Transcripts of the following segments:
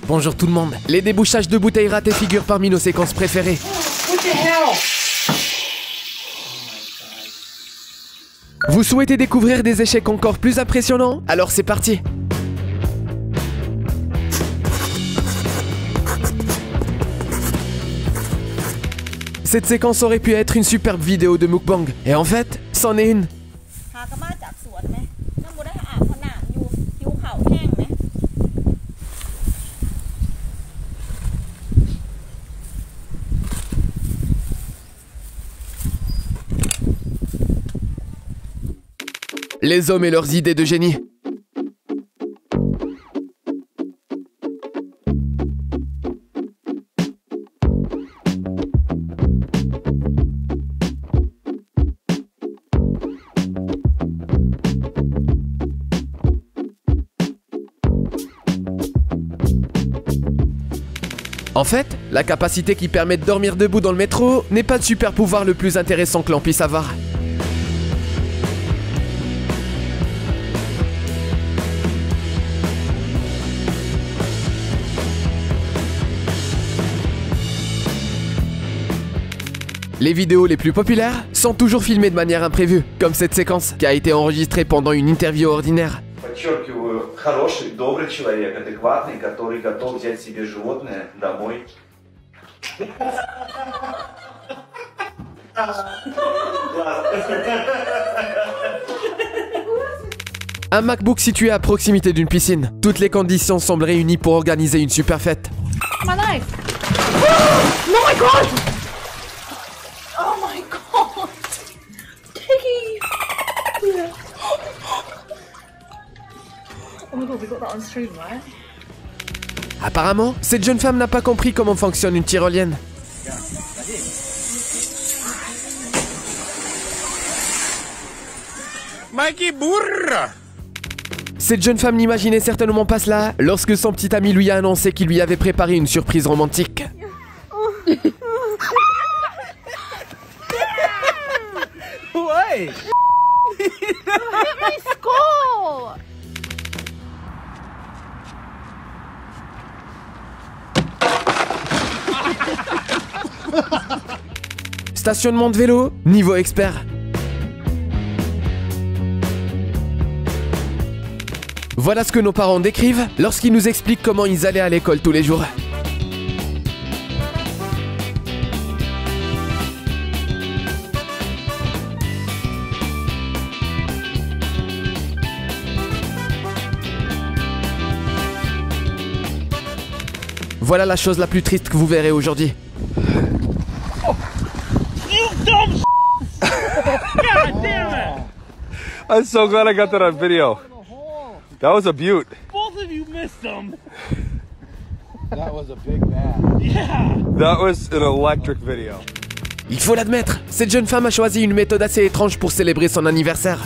Bonjour tout le monde. Les débouchages de bouteilles ratées figurent parmi nos séquences préférées. What the hell? Vous souhaitez découvrir des échecs encore plus impressionnants? Alors c'est parti! Cette séquence aurait pu être une superbe vidéo de mukbang. Et en fait, c'en est une. Les hommes et leurs idées de génie. En fait, la capacité qui permet de dormir debout dans le métro n'est pas le super pouvoir le plus intéressant que l'on puisse avoir. Les vidéos les plus populaires sont toujours filmées de manière imprévue, comme cette séquence qui a été enregistrée pendant une interview ordinaire. Подчеркиваю, хороший, добрый человек, адекватный, который готов взять себе животное домой. Un MacBook situé à proximité d'une piscine. Toutes les conditions semblent réunies pour organiser une super fête. My knife! Oh my god! Oh my god! Piggy! Oh my god, we got that on stream, right? Apparemment, cette jeune femme n'a pas compris comment fonctionne une tyrolienne. Mikey burra! Cette jeune femme n'imaginait certainement pas cela lorsque son petit ami lui a annoncé qu'il lui avait préparé une surprise romantique. Ouais! Hit my skull! Stationnement de vélo, niveau expert. Voilà ce que nos parents décrivent lorsqu'ils nous expliquent comment ils allaient à l'école tous les jours. Voilà la chose la plus triste que vous verrez aujourd'hui. You dumb God damn it! I'm so glad I got that on video. That was a beaut. Both of you missed them. That was a big bat. Yeah! That was an electric video. Il faut l'admettre, cette jeune femme a choisi une méthode assez étrange pour célébrer son anniversaire.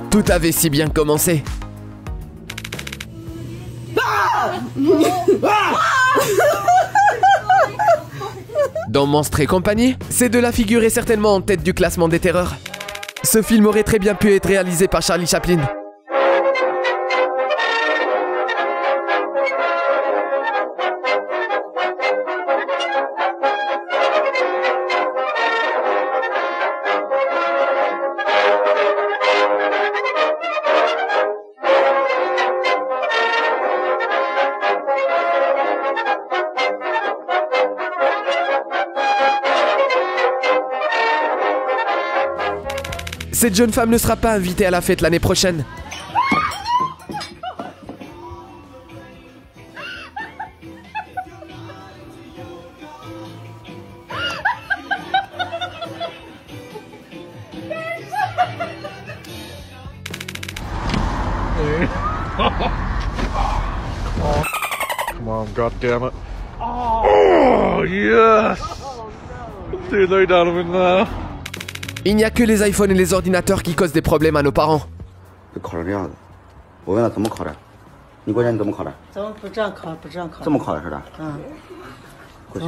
Tout avait si bien commencé. Dans Monstres et compagnie, ces deux-là figuraient certainement en tête du classement des terreurs. Ce film aurait très bien pu être réalisé par Charlie Chaplin. Cette jeune femme ne sera pas invitée à la fête l'année prochaine. Come on, goddammit. Oh, yes! Dude, lay down him in there. Il n'y a que les iPhones et les ordinateurs qui causent des problèmes à nos parents. 考成这样的，我问他怎么考的，你国家你怎么考的？怎么不这样考？不这样考？这么考的是的？嗯，过去，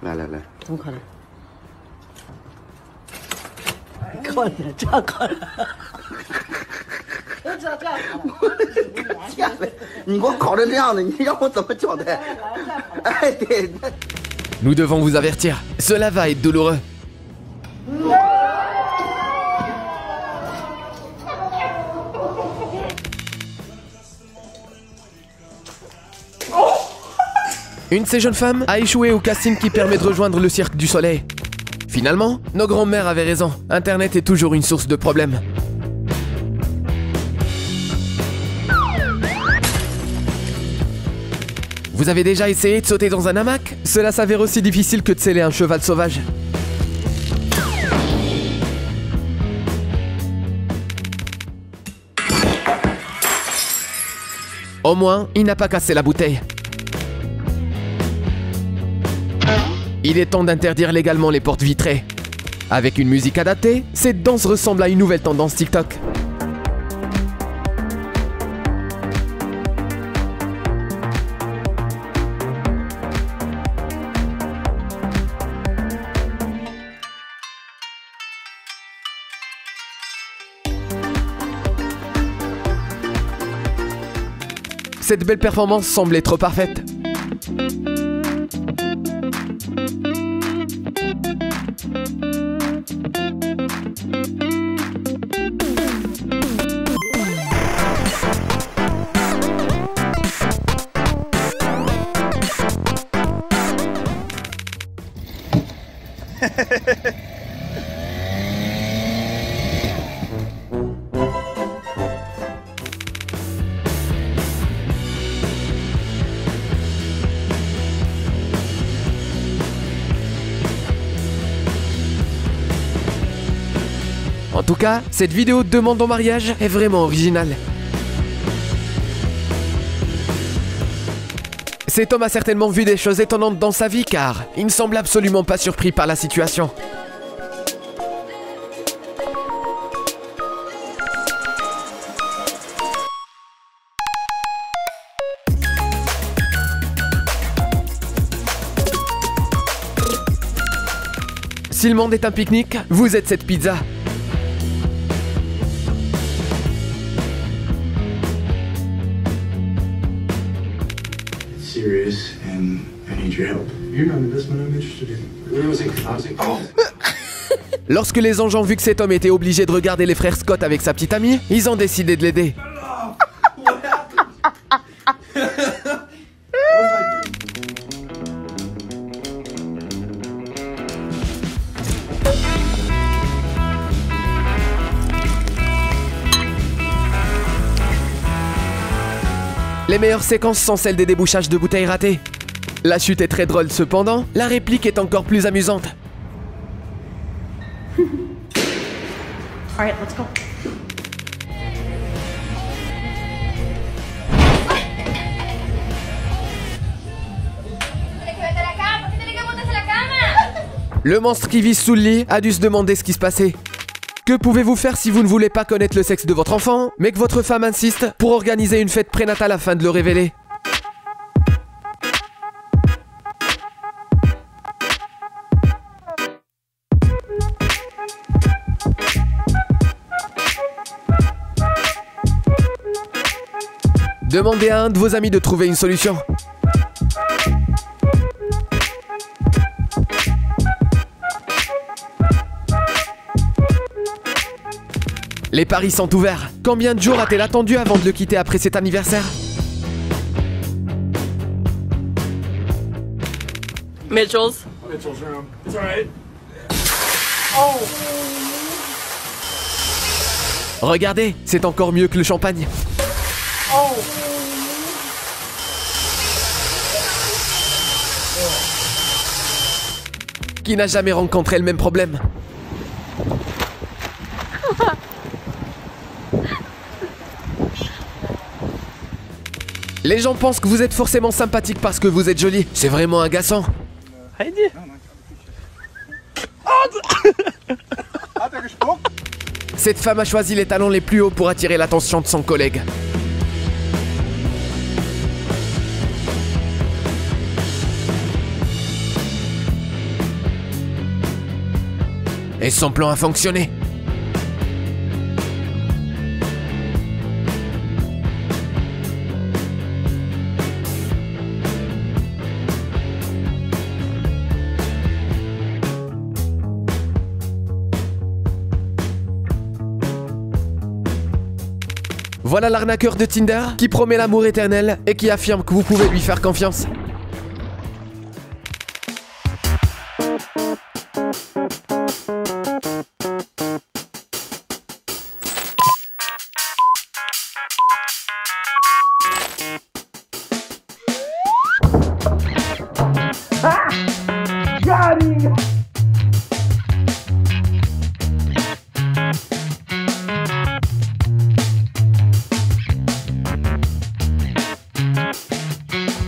来来来，怎么考的？考的这样考的。我知道这样考的。天嘞，你给我考成这样的，你让我怎么交代？哎，对。 Nous devons vous avertir, cela va être douloureux. Une de ces jeunes femmes a échoué au casting qui permet de rejoindre le Cirque du Soleil. Finalement, nos grands-mères avaient raison, Internet est toujours une source de problèmes. Vous avez déjà essayé de sauter dans un hamac? Cela s'avère aussi difficile que de sceller un cheval sauvage. Au moins, il n'a pas cassé la bouteille. Il est temps d'interdire légalement les portes vitrées. Avec une musique adaptée, cette danse ressemble à une nouvelle tendance TikTok. Cette belle performance semble être parfaite. En tout cas, cette vidéo de demande en mariage est vraiment originale. Cet homme a certainement vu des choses étonnantes dans sa vie car il ne semble absolument pas surpris par la situation. Si le monde est un pique-nique, vous êtes cette pizza. Serious, and I need your help. You're not investment I'm interested in. Lorsque les anges ont vu que cet homme était obligé de regarder les frères Scott avec sa petite amie, ils ont décidé de l'aider. Les meilleures séquences sont celles des débouchages de bouteilles ratées. La chute est très drôle cependant, la réplique est encore plus amusante. Alright, let's go. Le monstre qui vit sous le lit a dû se demander ce qui se passait. Que pouvez-vous faire si vous ne voulez pas connaître le sexe de votre enfant, mais que votre femme insiste pour organiser une fête prénatale afin de le révéler? Demandez à un de vos amis de trouver une solution. Les paris sont ouverts. Combien de jours a-t-elle attendu avant de le quitter après cet anniversaire? Mitchell's. Mitchell's room. It's alright. Regardez, c'est encore mieux que le champagne. Qui n'a jamais rencontré le même problème? Les gens pensent que vous êtes forcément sympathique parce que vous êtes jolie. C'est vraiment agaçant. Heidi. Cette femme a choisi les talons les plus hauts pour attirer l'attention de son collègue. Et son plan a fonctionné. Voilà l'arnaqueur de Tinder qui promet l'amour éternel et qui affirme que vous pouvez lui faire confiance.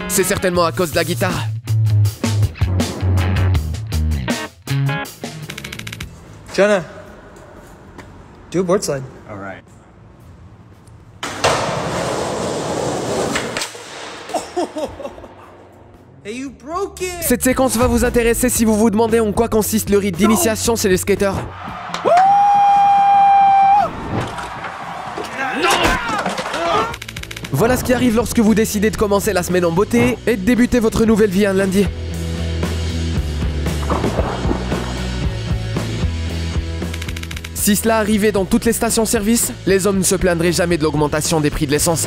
C'est certainement à cause de la guitare. Jenna, do a board slide. All right. Hey, you broke it! Cette séquence va vous intéresser si vous vous demandez en quoi consiste le rite d'initiation chez les skateurs. Voilà ce qui arrive lorsque vous décidez de commencer la semaine en beauté et de débuter votre nouvelle vie un lundi. Si cela arrivait dans toutes les stations-service, les hommes ne se plaindraient jamais de l'augmentation des prix de l'essence.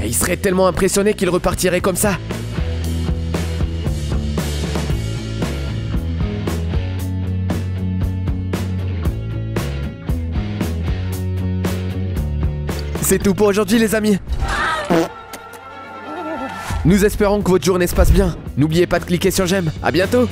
Et il serait tellement impressionné qu'il repartirait comme ça. C'est tout pour aujourd'hui les amis. Nous espérons que votre journée se passe bien. N'oubliez pas de cliquer sur j'aime. À bientôt.